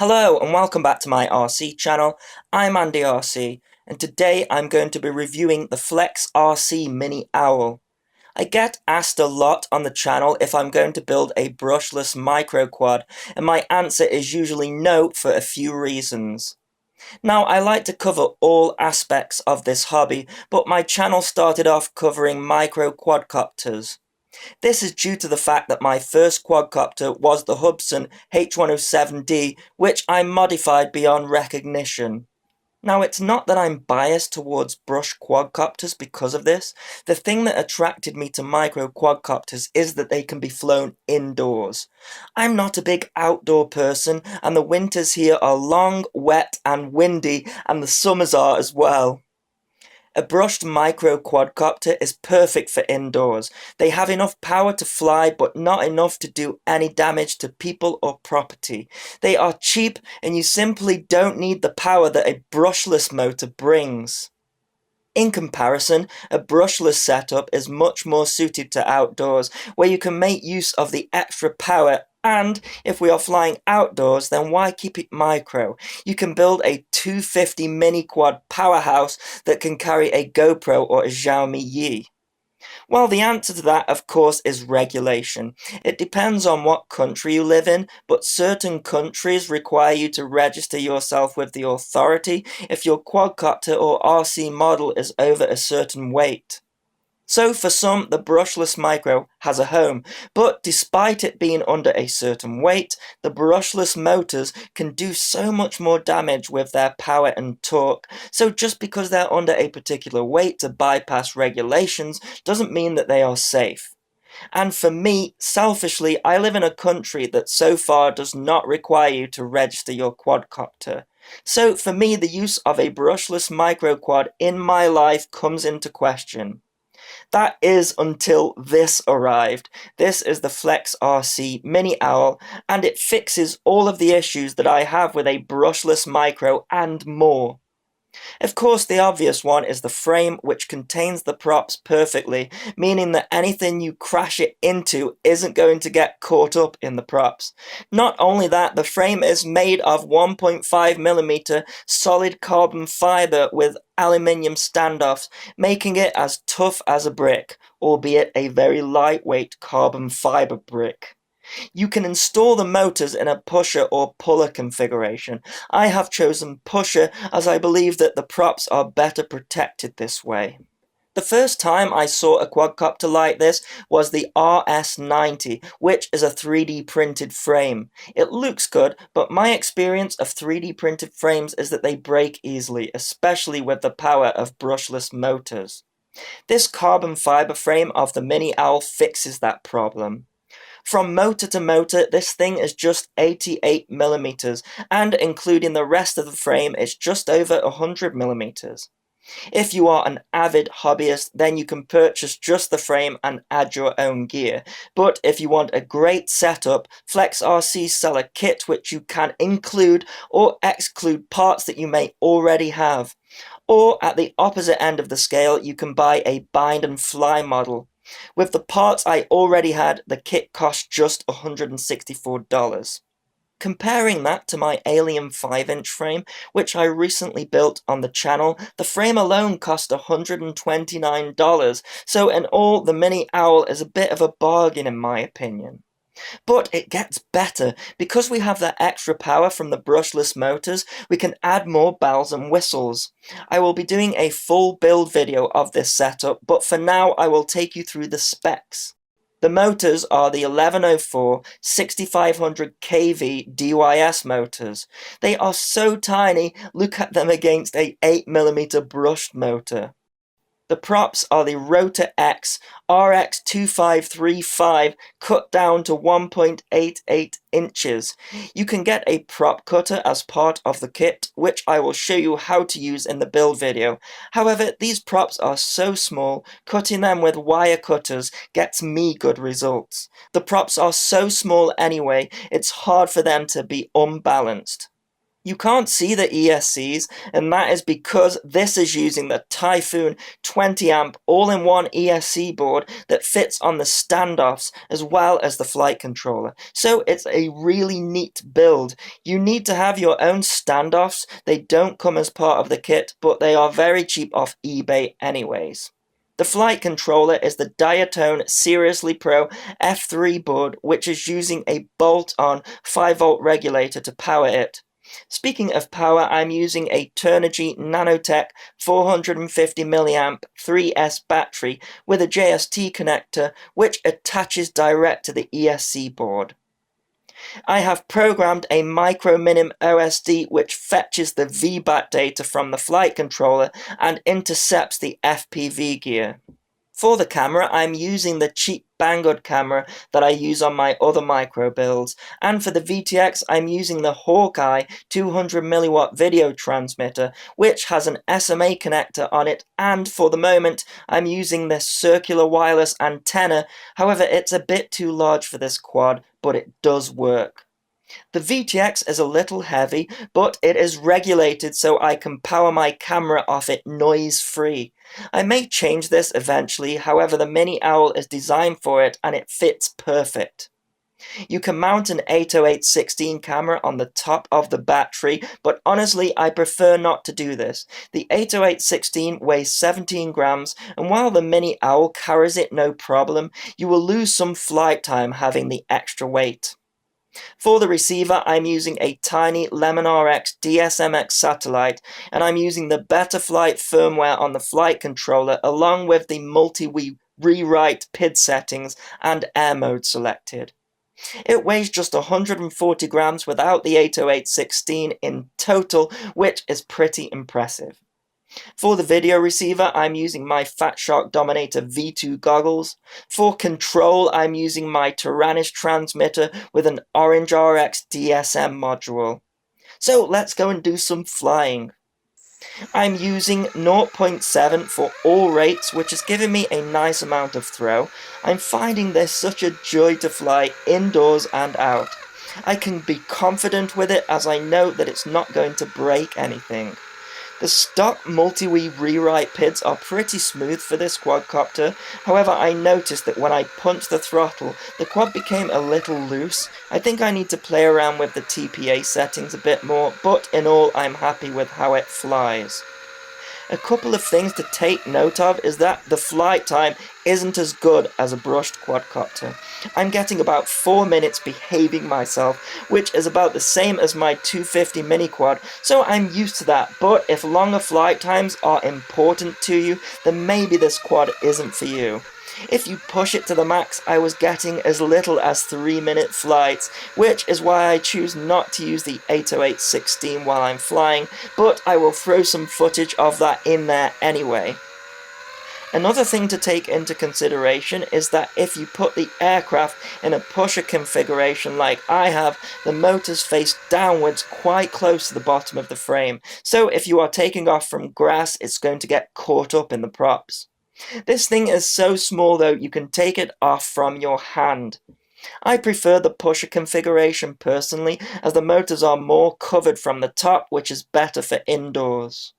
Hello and welcome back to my RC channel. I'm Andy RC and today I'm going to be reviewing the FlexRC Mini Owl. I get asked a lot on the channel if I'm going to build a brushless micro quad, and my answer is usually no for a few reasons. Now, I like to cover all aspects of this hobby, but my channel started off covering micro quadcopters. This is due to the fact that my first quadcopter was the Hubsan H107D, which I modified beyond recognition. Now, it's not that I'm biased towards brush quadcopters because of this. The thing that attracted me to micro quadcopters is that they can be flown indoors. I'm not a big outdoor person, and the winters here are long, wet, and windy, and the summers are as well. A brushed micro quadcopter is perfect for indoors. They have enough power to fly, but not enough to do any damage to people or property. They are cheap, and you simply don't need the power that a brushless motor brings. In comparison, a brushless setup is much more suited to outdoors, where you can make use of the extra power, and if we are flying outdoors, then why keep it micro? You can build a 250 mini quad powerhouse that can carry a GoPro or a Xiaomi Yi. Well, the answer to that, of course, is regulation. It depends on what country you live in, but certain countries require you to register yourself with the authority if your quadcopter or RC model is over a certain weight. So for some, the brushless micro has a home, but despite it being under a certain weight, the brushless motors can do so much more damage with their power and torque. So just because they're under a particular weight to bypass regulations doesn't mean that they are safe. And for me, selfishly, I live in a country that so far does not require you to register your quadcopter. So for me, the use of a brushless micro quad in my life comes into question. That is until this arrived. This is the FlexRC Mini Owl, and it fixes all of the issues that I have with a brushless micro and more. Of course, the obvious one is the frame, which contains the props perfectly, meaning that anything you crash it into isn't going to get caught up in the props. Not only that, the frame is made of 1.5mm solid carbon fiber with aluminium standoffs, making it as tough as a brick, albeit a very lightweight carbon fiber brick. You can install the motors in a pusher or puller configuration. I have chosen pusher as I believe that the props are better protected this way. The first time I saw a quadcopter like this was the RS90, which is a 3D printed frame. It looks good, but my experience of 3D printed frames is that they break easily, especially with the power of brushless motors. This carbon fiber frame of the Mini Owl fixes that problem. From motor to motor, this thing is just 88mm, and including the rest of the frame, it's just over 100mm. If you are an avid hobbyist, then you can purchase just the frame and add your own gear. But if you want a great setup, FlexRC sell a kit which you can include or exclude parts that you may already have. Or at the opposite end of the scale, you can buy a bind and fly model. With the parts I already had, the kit cost just $164. Comparing that to my Alien 5-inch frame, which I recently built on the channel, the frame alone cost $129, so in all, the Mini Owl is a bit of a bargain in my opinion. But it gets better. Because we have that extra power from the brushless motors, we can add more bells and whistles. I will be doing a full build video of this setup, but for now I will take you through the specs. The motors are the 1104 6500 kV DYS motors. They are so tiny, look at them against a 8mm brushed motor. The props are the Rotor X RX2535 cut down to 1.88 inches. You can get a prop cutter as part of the kit, which I will show you how to use in the build video. However, these props are so small, cutting them with wire cutters gets me good results. The props are so small anyway, it's hard for them to be unbalanced. You can't see the ESCs, and that is because this is using the Typhoon 20 amp all-in-one ESC board that fits on the standoffs as well as the flight controller. So it's a really neat build. You need to have your own standoffs. They don't come as part of the kit, but they are very cheap off eBay anyways. The flight controller is the Diatone Seriously Pro F3 board, which is using a bolt-on 5-volt regulator to power it. Speaking of power, I'm using a Turnigy Nanotech 450mAh 3S battery with a JST connector, which attaches direct to the ESC board. I have programmed a micro-minim OSD which fetches the VBAT data from the flight controller and intercepts the FPV gear. For the camera, I'm using the cheap Banggood camera that I use on my other micro builds, and for the VTX, I'm using the Hawkeye 200mW video transmitter, which has an SMA connector on it, and for the moment, I'm using this circular wireless antenna. However, it's a bit too large for this quad, but it does work. The VTX is a little heavy, but it is regulated so I can power my camera off it noise-free. I may change this eventually, however the Mini Owl is designed for it and it fits perfect. You can mount an 808/16 camera on the top of the battery, but honestly I prefer not to do this. The 808/16 weighs 17 grams, and while the Mini Owl carries it no problem, you will lose some flight time having the extra weight. For the receiver, I'm using a tiny Lemon RX DSMX satellite, and I'm using the Betaflight firmware on the flight controller along with the multi-rewrite PID settings and air mode selected. It weighs just 140 grams without the 808/16 in total, which is pretty impressive. For the video receiver, I'm using my Fat Shark Dominator V2 goggles. For control, I'm using my Taranis transmitter with an Orange RX DSM module. So let's go and do some flying. I'm using 0.7 for all rates, which is giving me a nice amount of throw. I'm finding this such a joy to fly indoors and out. I can be confident with it as I know that it's not going to break anything. The stock multi-rewrite PIDs are pretty smooth for this quadcopter, however I noticed that when I punched the throttle, the quad became a little loose. I think I need to play around with the TPA settings a bit more, but in all I'm happy with how it flies. A couple of things to take note of is that the flight time isn't as good as a brushed quadcopter. I'm getting about 4 minutes behaving myself, which is about the same as my 250 mini quad, so I'm used to that, but if longer flight times are important to you, then maybe this quad isn't for you. If you push it to the max, I was getting as little as 3-minute flights, which is why I choose not to use the 808/16 while I'm flying, but I will throw some footage of that in there anyway. Another thing to take into consideration is that if you put the aircraft in a pusher configuration like I have, the motors face downwards quite close to the bottom of the frame, so if you are taking off from grass, it's going to get caught up in the props. This thing is so small though, you can take it off from your hand. I prefer the pusher configuration personally, as the motors are more covered from the top, which is better for indoors.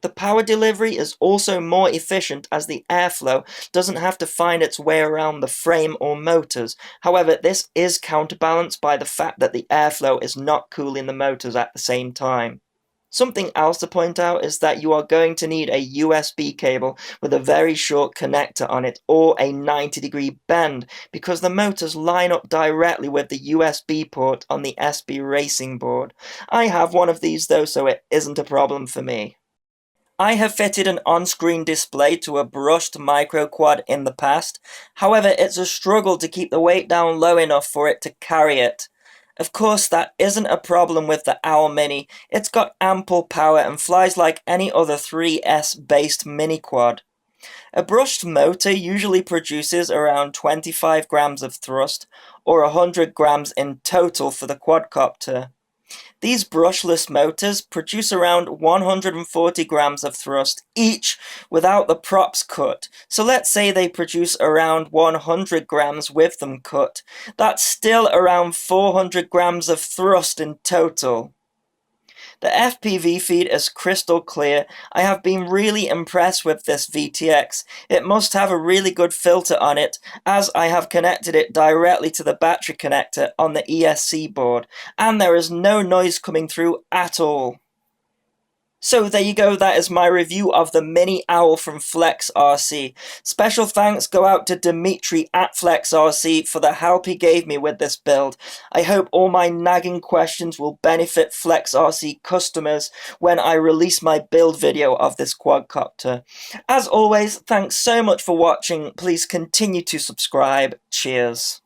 The power delivery is also more efficient as the airflow doesn't have to find its way around the frame or motors. However, this is counterbalanced by the fact that the airflow is not cooling the motors at the same time. Something else to point out is that you are going to need a USB cable with a very short connector on it or a 90-degree bend because the motors line up directly with the USB port on the SB Racing board. I have one of these though, so it isn't a problem for me. I have fitted an on-screen display to a brushed micro quad in the past, however it's a struggle to keep the weight down low enough for it to carry it. Of course, that isn't a problem with the Owl Mini. It's got ample power and flies like any other 3S-based mini quad. A brushed motor usually produces around 25 grams of thrust, or 100 grams in total for the quadcopter. These brushless motors produce around 140 grams of thrust each without the props cut, so let's say they produce around 100 grams with them cut. That's still around 400 grams of thrust in total. The FPV feed is crystal clear. I have been really impressed with this VTX. It must have a really good filter on it, as I have connected it directly to the battery connector on the ESC board, and there is no noise coming through at all. So there you go, that is my review of the Mini Owl from FlexRC. Special thanks go out to Dimitri at FlexRC for the help he gave me with this build. I hope all my nagging questions will benefit FlexRC customers when I release my build video of this quadcopter. As always, thanks so much for watching. Please continue to subscribe. Cheers.